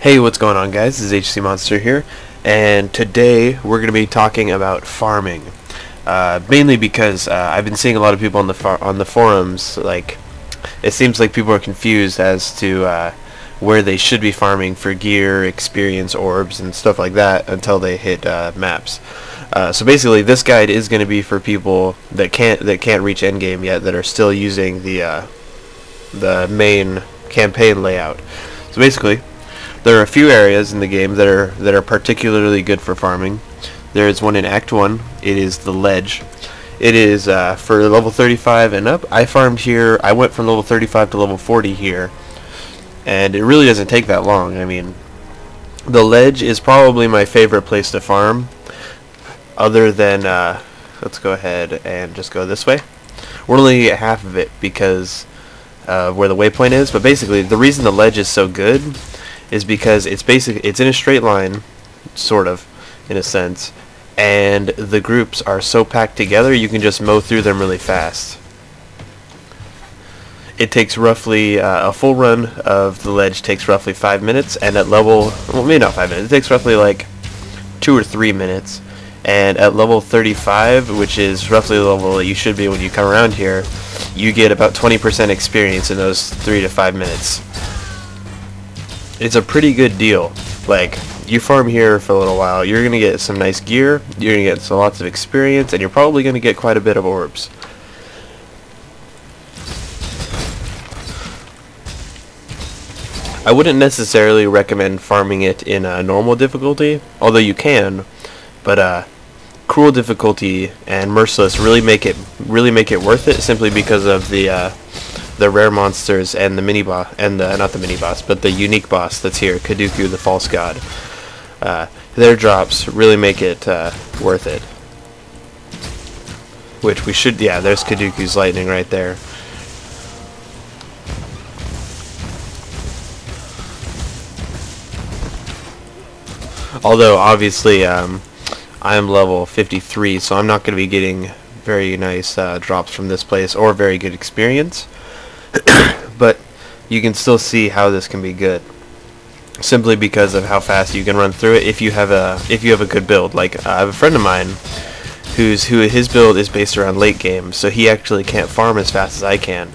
Hey, what's going on, guys? This is HC Monster here, and today we're going to be talking about farming. Mainly because I've been seeing a lot of people on the forums. Like, it seems like people are confused as to where they should be farming for gear, experience, orbs, and stuff like that until they hit maps. So basically, this guide is going to be for people that can't reach endgame yet, that are still using the main campaign layout. So basically, there are a few areas in the game that are particularly good for farming. There is one in Act 1. It is the ledge. It is for level 35 and up. I farmed here. I went from level 35 to level 40 here, and it really doesn't take that long. I mean, the ledge is probably my favorite place to farm, other than let's go ahead and just go this way. We're only at half of it because of where the waypoint is, but basically the reason the ledge is so good is because it's in a straight line, sort of, in a sense, and the groups are so packed together you can just mow through them really fast. It takes roughly a full run of the ledge takes roughly 5 minutes, and at level, well, maybe not 5 minutes, it takes roughly like 2 or 3 minutes, and at level 35, which is roughly the level that you should be when you come around here, you get about 20% experience in those 3 to 5 minutes. It's a pretty good deal. Like, you farm here for a little while, you're going to get some nice gear, you're going to get lots of experience, and you're probably going to get quite a bit of orbs. I wouldn't necessarily recommend farming it in a normal difficulty, although you can, but cruel difficulty and merciless really make it worth it, simply because of the rare monsters and the mini boss, and not the mini boss, but the unique boss that's here, Cthulhu the False God. Their drops really make it worth it. Which we should, yeah, there's Cthulhu's lightning right there. Although obviously I am level 53, so I'm not going to be getting very nice drops from this place or very good experience. But you can still see how this can be good, simply because of how fast you can run through it if you have a good build. Like, I have a friend of mine his build is based around late game, so he actually can't farm as fast as I can,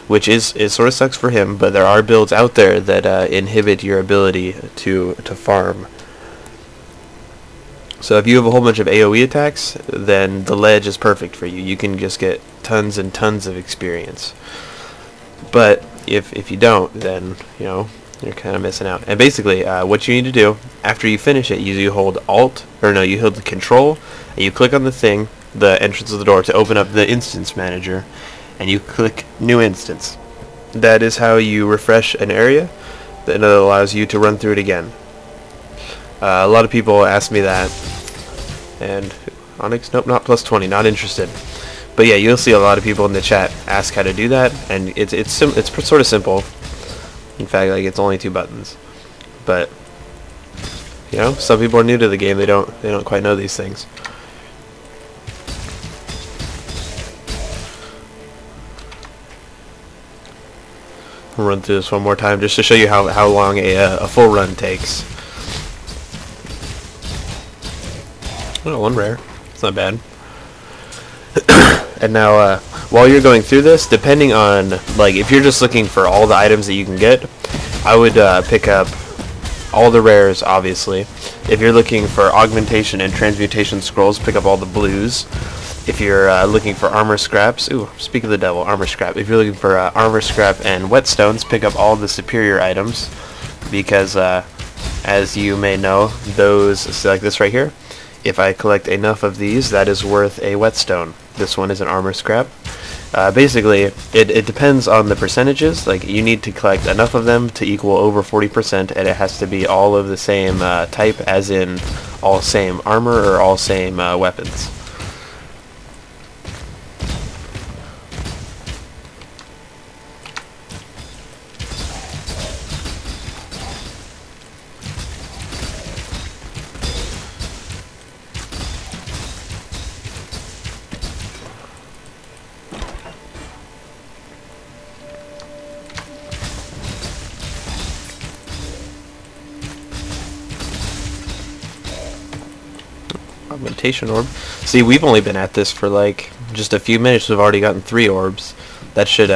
which it sort of sucks for him. But there are builds out there that inhibit your ability to farm. So if you have a whole bunch of AoE attacks, then the ledge is perfect for you. You can just get tons and tons of experience. But if you don't, then, you know, you're kind of missing out. And basically, what you need to do after you finish it, you hold Alt, or no, you hold the Control, and you click on the thing, the entrance of the door, to open up the instance manager, and you click New Instance. That is how you refresh an area, and it allows you to run through it again. A lot of people ask me that, and Onyx, nope, not plus 20, not interested. But yeah, you'll see a lot of people in the chat ask how to do that, and it's sort of simple. In fact, like, it's only 2 buttons. But you know, some people are new to the game; they don't quite know these things. I'll run through this one more time just to show you how long a full run takes. Oh, one rare. It's not bad. And now, while you're going through this, depending on, like, if you're just looking for all the items that you can get, I would pick up all the rares, obviously. If you're looking for augmentation and transmutation scrolls, pick up all the blues. If you're looking for armor scraps, ooh, speak of the devil, armor scrap. If you're looking for armor scrap and whetstones, pick up all the superior items, because as you may know, those, like this right here, if I collect enough of these, that is worth a whetstone. This one is an armor scrap. Basically, it depends on the percentages. Like, you need to collect enough of them to equal over 40%, and it has to be all of the same type, as in all same armor or all same weapons. Augmentation orb. See, we've only been at this for like just a few minutes. We've already gotten 3 orbs. That should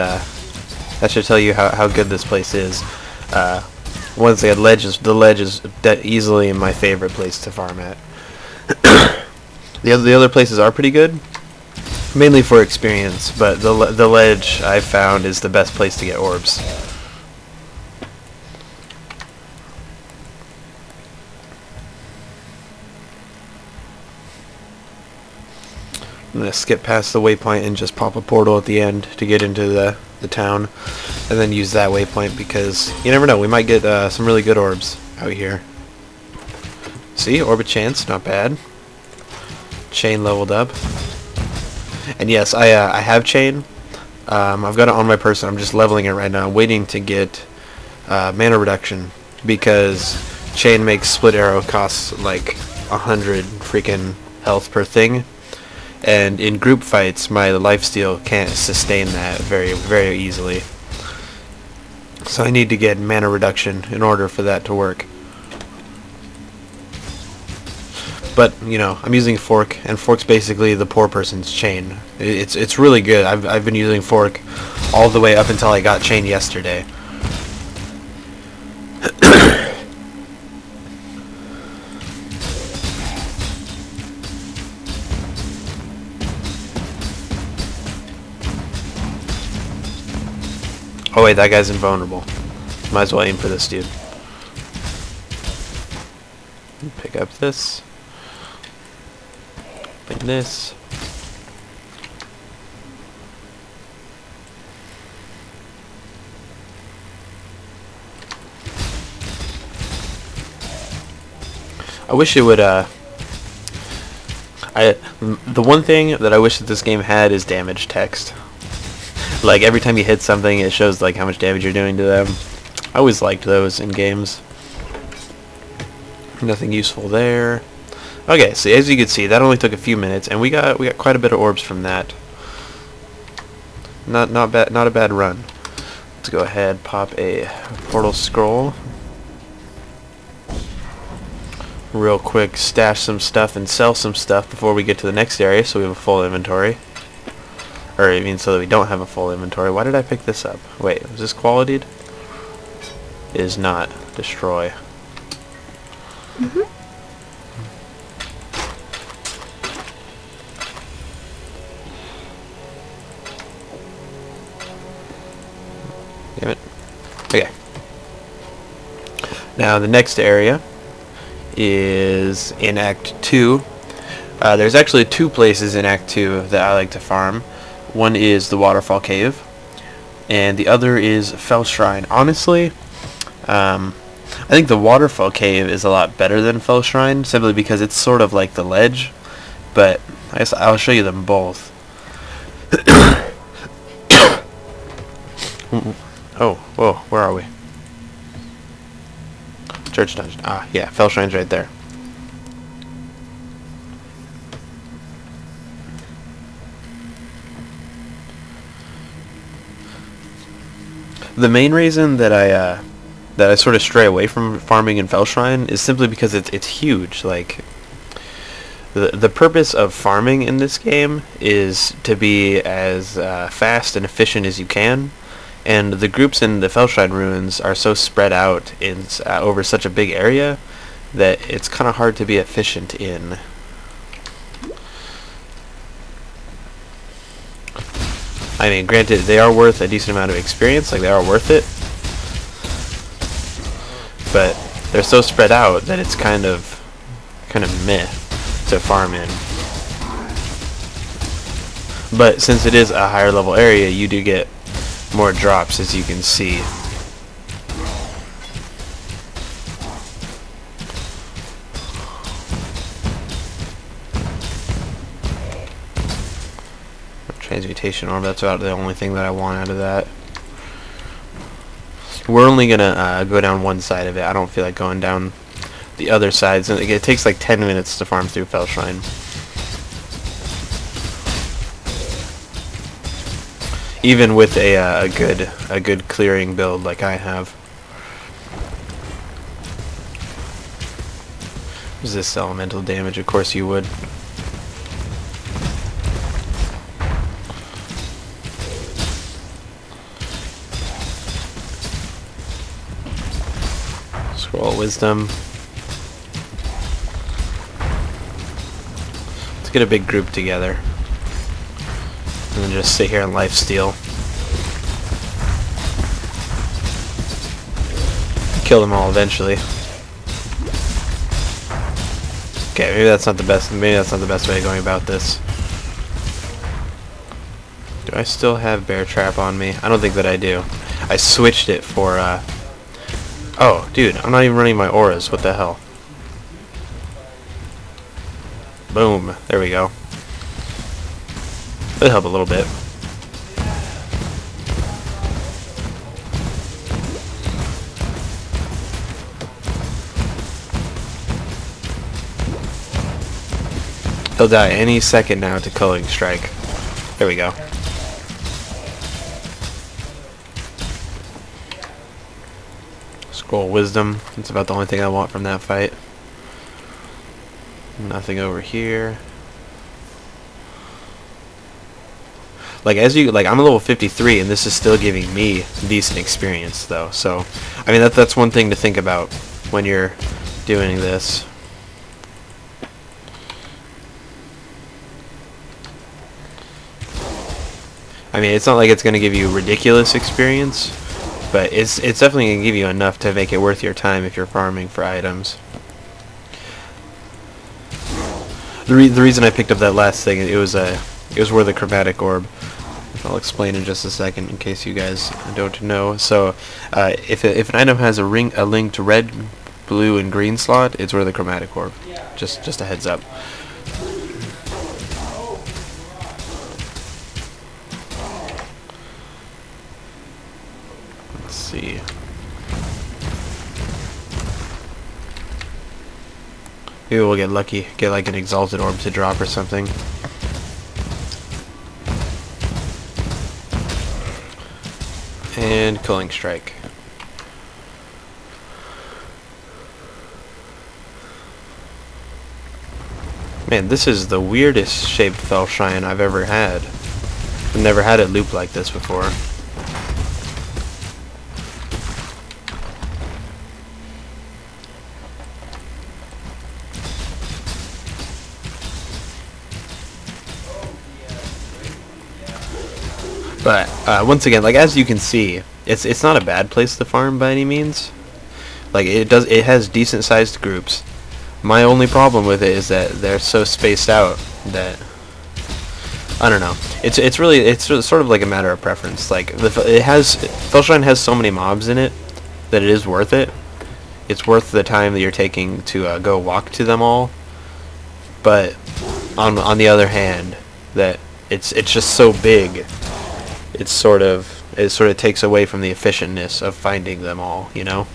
tell you how good this place is. Once again, the ledge is easily my favorite place to farm at. The other places are pretty good, mainly for experience, but the ledge I've found is the best place to get orbs. I'm going to skip past the waypoint and just pop a portal at the end to get into the town, and then use that waypoint because you never know, we might get some really good orbs out here. See, orb of chance, not bad. Chain leveled up. And yes, I have chain. I've got it on my person. I'm just leveling it right now, waiting to get mana reduction because chain makes split arrow costs like 100 freaking health per thing. And in group fights, my lifesteal can't sustain that very easily. So I need to get mana reduction in order for that to work. But, you know, I'm using fork, and fork's basically the poor person's chain. It's really good. I've been using fork all the way up until I got chain yesterday. Oh wait, that guy's invulnerable. Might as well aim for this dude. Pick up this. Open this. I wish it would, the one thing that I wish that this game had is damage text. Like, every time you hit something, it shows, like, how much damage you're doing to them. I always liked those in games. Nothing useful there. Okay, so as you can see, that only took a few minutes, and we got quite a bit of orbs from that. Not a bad run. Let's go ahead, pop a portal scroll. Real quick, stash some stuff and sell some stuff before we get to the next area, so we have a full inventory. Or, I mean, so that we don't have a full inventory. Why did I pick this up? Wait, was this qualityed? It is not. Destroy. Mm-hmm. Damn it. Okay. Now, the next area is in Act 2. There's actually 2 places in Act 2 that I like to farm. One is the Waterfall Cave, and the other is Felshrine. Honestly, I think the Waterfall Cave is a lot better than Felshrine, simply because it's sort of like the ledge, but I guess I'll show you them both. Oh, whoa, where are we? Church Dungeon. Ah, yeah, Felshrine's right there. The main reason that I sort of stray away from farming in Felshrine is simply because it's huge. Like, the purpose of farming in this game is to be as fast and efficient as you can, and the groups in the Felshrine ruins are so spread out in over such a big area that it's kind of hard to be efficient in. I mean, granted, they are worth a decent amount of experience, like they are worth it, but they're so spread out that it's kind of meh to farm in. But since it is a higher level area, you do get more drops, as you can see. Transmutation orb, that's about the only thing that I want out of that. We're only gonna go down one side of it. I don't feel like going down the other sides. And it takes like 10 minutes to farm through Felshrine. Even with a good clearing build like I have. Is this elemental damage? Of course you would. Scroll wisdom. Let's get a big group together. And then just sit here and lifesteal. Kill them all eventually. Okay, maybe that's not the best. Maybe that's not the best way of going about this. Do I still have bear trap on me? I don't think that I do. I switched it for. Oh, dude, I'm not even running my auras. What the hell? Boom. There we go. That'll help a little bit. He'll die any second now to Culling Strike. There we go. Scroll Wisdom. That's about the only thing I want from that fight. Nothing over here. Like I'm a level 53 and this is still giving me decent experience though. So I mean that's one thing to think about when you're doing this. I mean, it's not like it's going to give you ridiculous experience, but it's definitely going to give you enough to make it worth your time if you're farming for items. The reason I picked up that last thing, it was worth the chromatic orb. I'll explain in just a second in case you guys don't know. So, if an item has a linked red, blue, and green slot, it's worth the chromatic orb. Just a heads up. Let's see. Maybe we'll get lucky, get like an exalted orb to drop or something. And Culling Strike. Man, this is the weirdest shaped Felshrine I've ever had. I've never had it loop like this before. But once again, like as you can see, it's not a bad place to farm by any means. Like it has decent sized groups. My only problem with it is that they're so spaced out that I don't know. It's sort of like a matter of preference. Like Felshrine has so many mobs in it that it is worth it. It's worth the time that you're taking to go walk to them all. But on the other hand, that it's just so big. It sort of takes away from the efficientness of finding them all, you know?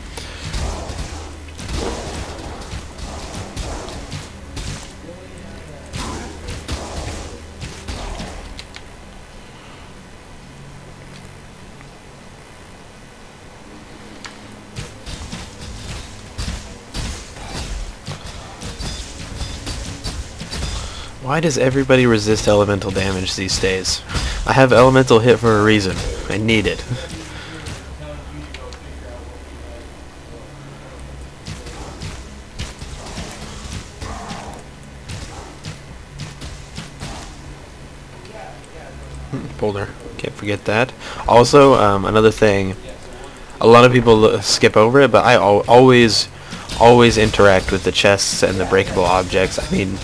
Why does everybody resist elemental damage these days? I have elemental hit for a reason. I need it. Boulder. Can't forget that. Also, another thing. A lot of people skip over it, but I always interact with the chests and the breakable objects. I mean,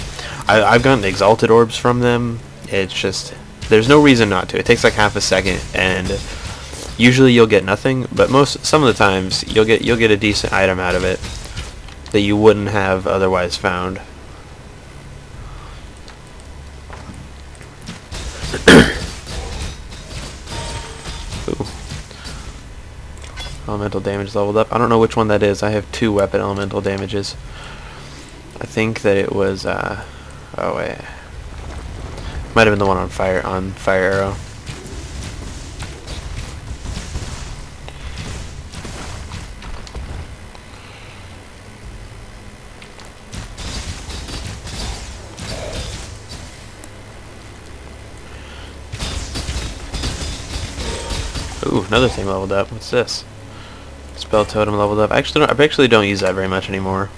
I've gotten exalted orbs from them. It's just there's no reason not to. It takes like half a second, and usually you'll get nothing. But some of the times you'll get a decent item out of it that you wouldn't have otherwise found. Ooh. Elemental damage leveled up. I don't know which one that is. I have 2 weapon elemental damages. I think that it was oh wait. Might have been the one on fire arrow. Ooh, another thing leveled up. What's this? It's Spell totem leveled up. I actually don't use that very much anymore.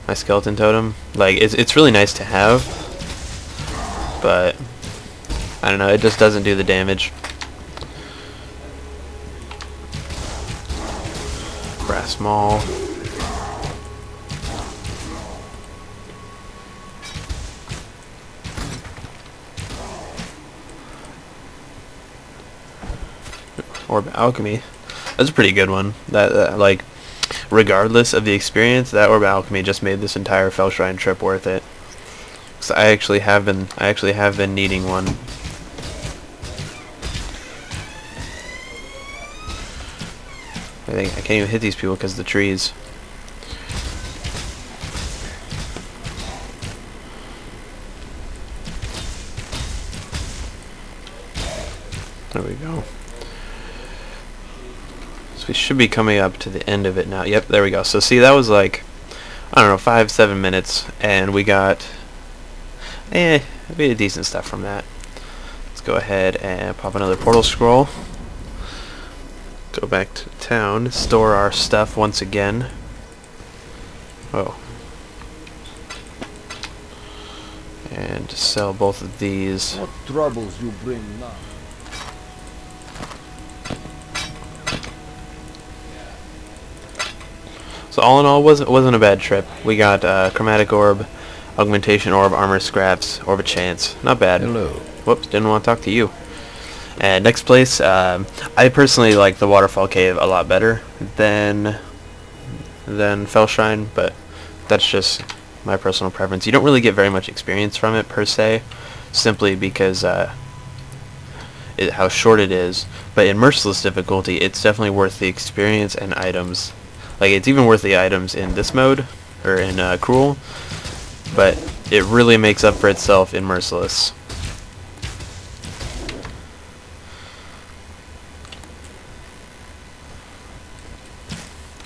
My skeleton totem, like it's really nice to have, but I don't know, it just doesn't do the damage. Brass maul. Orb Alchemy. That's a pretty good one. That like, regardless of the experience, that Orb Alchemy just made this entire Felshrine trip worth it. So I actually have been needing one. I can't even hit these people because of the trees. There we go. So we should be coming up to the end of it now. Yep, there we go. So see, that was like, I don't know, 5-7 minutes, and we got a bit of decent stuff from that. Let's go ahead and pop another portal scroll. Go back to town, store our stuff once again. Oh. And sell both of these. What troubles you bring now? So all in all, wasn't a bad trip. We got Chromatic Orb, Augmentation Orb, Armor Scraps, Orb of Chance. Not bad. Hello. Whoops, didn't want to talk to you. And next place, I personally like the Waterfall Cave a lot better than Felshrine, but that's just my personal preference. You don't really get very much experience from it per se, simply because how short it is. But in Merciless difficulty, it's definitely worth the experience and items. Like, it's even worth the items in this mode, or in Cruel, but it really makes up for itself in Merciless.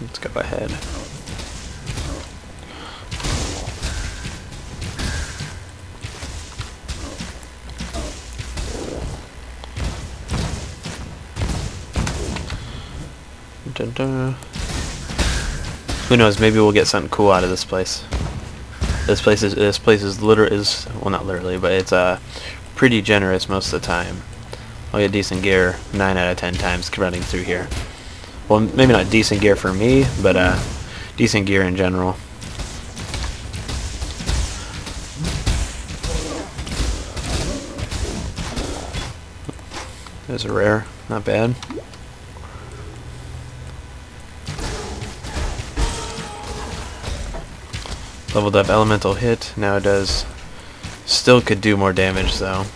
Let's go ahead. Dun -dun. Who knows? Maybe we'll get something cool out of this place. This place is well, not literally, but it's pretty generous most of the time. I'll get decent gear 9 out of 10 times running through here. Well, maybe not decent gear for me, but decent gear in general. There's a rare, not bad. Leveled up elemental hit, now it does. Still could do more damage though.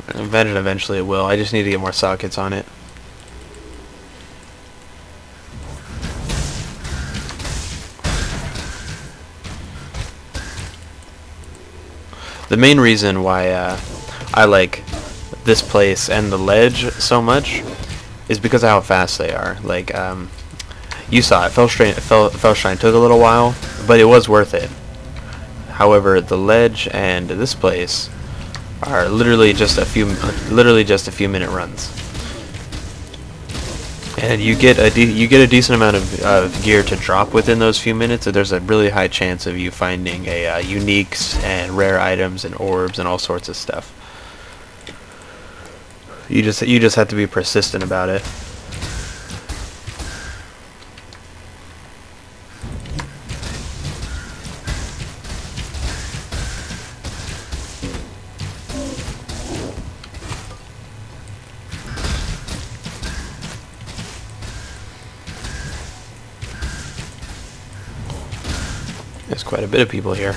I imagine eventually it will. I just need to get more sockets on it. The main reason why I like this place and the ledge so much is because of how fast they are. Like, you saw it. Felshrine took a little while, but it was worth it. However, the ledge and this place are literally just a few minute runs, and you get a decent amount of gear to drop within those few minutes. And there's a really high chance of you finding uniques and rare items and orbs and all sorts of stuff. You just have to be persistent about it. There's quite a bit of people here.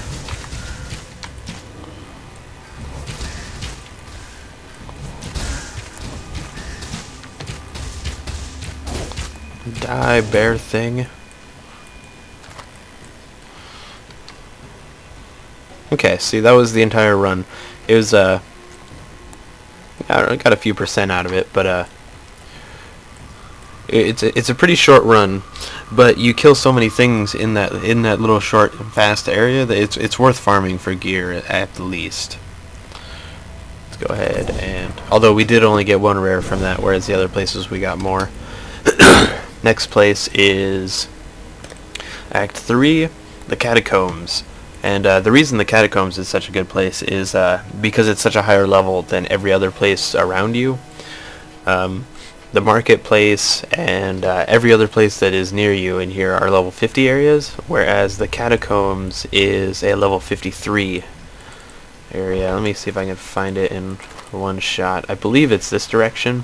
Die, bear thing. Okay, see, that was the entire run. It was I got a few % out of it, but it's a pretty short run, but you kill so many things in that little short fast area that it's worth farming for gear at the least. Let's go ahead and, although we did only get one rare from that, whereas the other places we got more. Next place is Act 3, the Catacombs. And the reason the Catacombs is such a good place is because it's such a higher level than every other place around you. The marketplace and every other place that is near you in here are level 50 areas, whereas the Catacombs is a level 53 area. Let me see if I can find it in one shot. I believe it's this direction,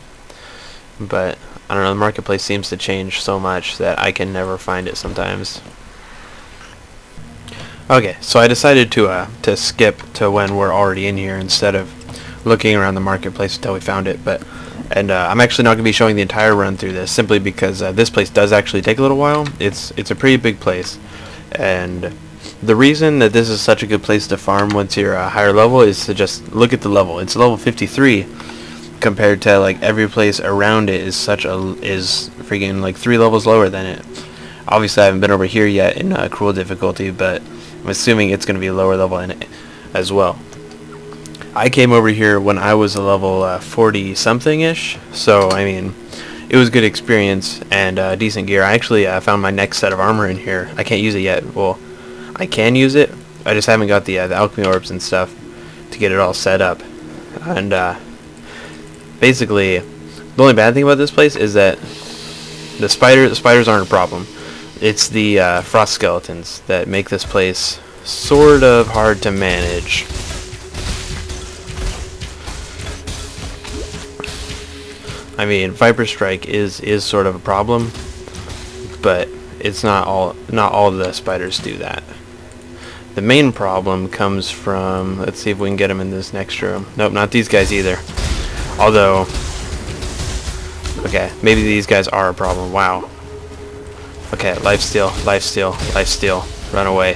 but I don't know, the marketplace seems to change so much that I can never find it sometimes. Okay, so I decided to skip to when we're already in here instead of looking around the marketplace until we found it. And I'm actually not going to be showing the entire run through this, simply because this place does actually take a little while. It's a pretty big place, and the reason that this is such a good place to farm once you're a higher level is to just look at the level. It's level 53 compared to like every place around it is freaking like 3 levels lower than it. Obviously I haven't been over here yet in cruel difficulty, but I'm assuming it's going to be a lower level in it as well. I came over here when I was a level 40 something ish, so I mean it was a good experience and decent gear. I actually found my next set of armor in here. I can't use it yet. Well, I can use it, I just haven't got the alchemy orbs and stuff to get it all set up. And basically the only bad thing about this place is that the spiders aren't a problem. It's the frost skeletons that make this place sort of hard to manage. I mean, Viper Strike is sort of a problem, but it's not all of the spiders do that. The main problem comes from, let's see if we can get them in this next room. Nope, not these guys either. Although, okay, maybe these guys are a problem. Wow. Okay, lifesteal, lifesteal, lifesteal. Run away.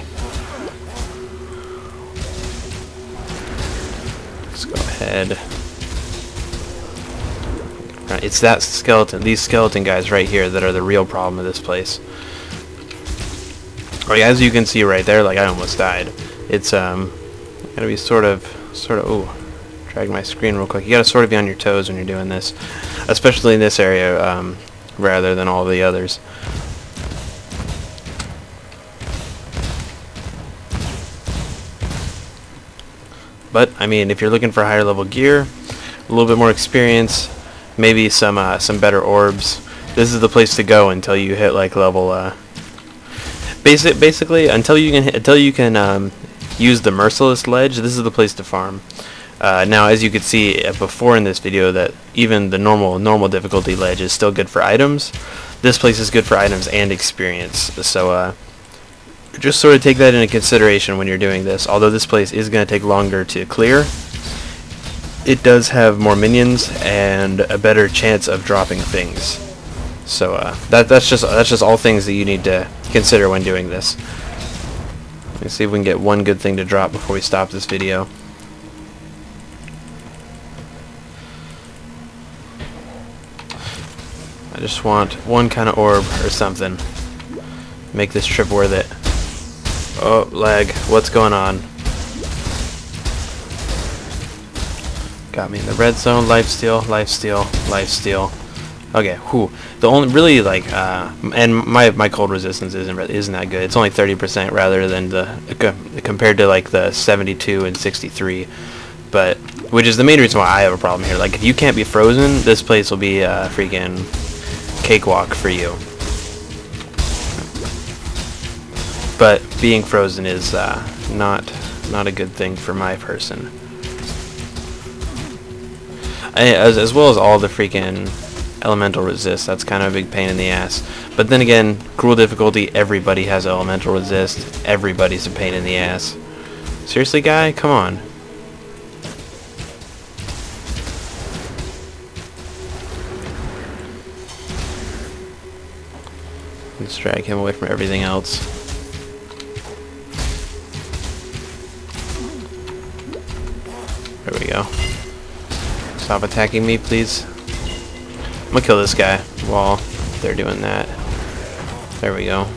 Let's go ahead. It's that skeleton, these skeleton guys right here that are the real problem of this place. Oh yeah, as you can see right there, like I almost died. It's gotta be sort of ooh, drag my screen real quick. You gotta sort of be on your toes when you're doing this, especially in this area, rather than all the others. But I mean, if you're looking for higher level gear, a little bit more experience, maybe some better orbs, this is the place to go until you hit like level basically until you can use the merciless ledge. This is the place to farm. Now, as you could see before in this video, that even the normal difficulty ledge is still good for items. This place is good for items and experience. So just sort of take that into consideration when you're doing this. Although this place is going to take longer to clear, it does have more minions and a better chance of dropping things. So that's just all things that you need to consider when doing this. Let's see if we can get one good thing to drop before we stop this video. I just want one kind of orb or something. Make this trip worth it. Oh, lag. What's going on? Got me in the red zone. Lifesteal, lifesteal, lifesteal. Okay, whew. The only really like and my cold resistance isn't that good. It's only 30% rather than compared to like the 72 and 63, but which is the main reason why I have a problem here. Like if you can't be frozen, this place will be a freaking cakewalk for you. But being frozen is not a good thing for my person. As well as all the freaking elemental resist. That's kind of a big pain in the ass. But then again, cruel difficulty, everybody has elemental resist. Everybody's a pain in the ass. Seriously, guy? Come on. Let's drag him away from everything else. There we go. Stop attacking me, please. I'm gonna kill this guy while they're doing that. There we go.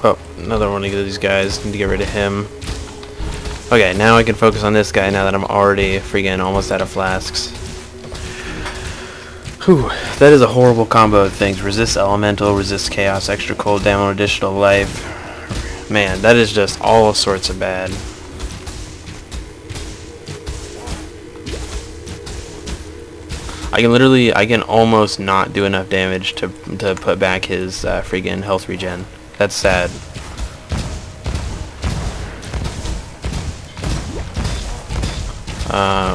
Oh, another one of these guys. Need to get rid of him. Okay, now I can focus on this guy now that I'm already freaking almost out of flasks. Whew, that is a horrible combo of things. Resist elemental, resist chaos, extra cold, damage, additional life. Man, that is just all sorts of bad. I can almost not do enough damage to put back his freaking health regen. That's sad.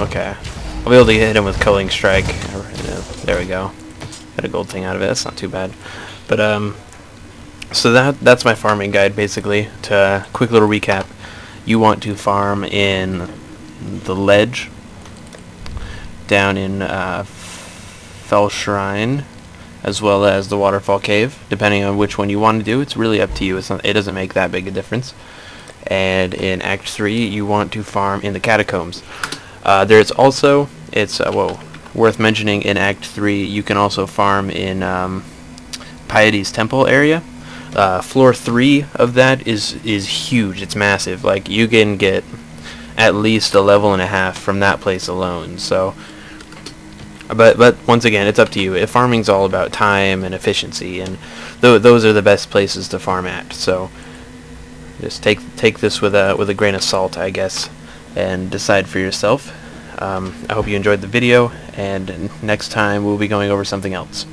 Okay. I'll be able to hit him with Culling Strike. There we go. Got a gold thing out of it. That's not too bad. But so that's my farming guide basically. To quick little recap, you want to farm in the ledge down in Felshrine, as well as the Waterfall Cave, depending on which one you want to do. It's really up to you. It doesn't make that big a difference. And in Act 3, you want to farm in the Catacombs. There's also, it's worth mentioning, in Act 3, you can also farm in Piety's Temple area. Floor 3 of that is huge. It's massive. Like, you can get at least a level and a half from that place alone. So, but once again, it's up to you. If farming's all about time and efficiency, and those are the best places to farm at. So, just take this with a grain of salt, I guess, and decide for yourself. I hope you enjoyed the video, and next time we'll be going over something else.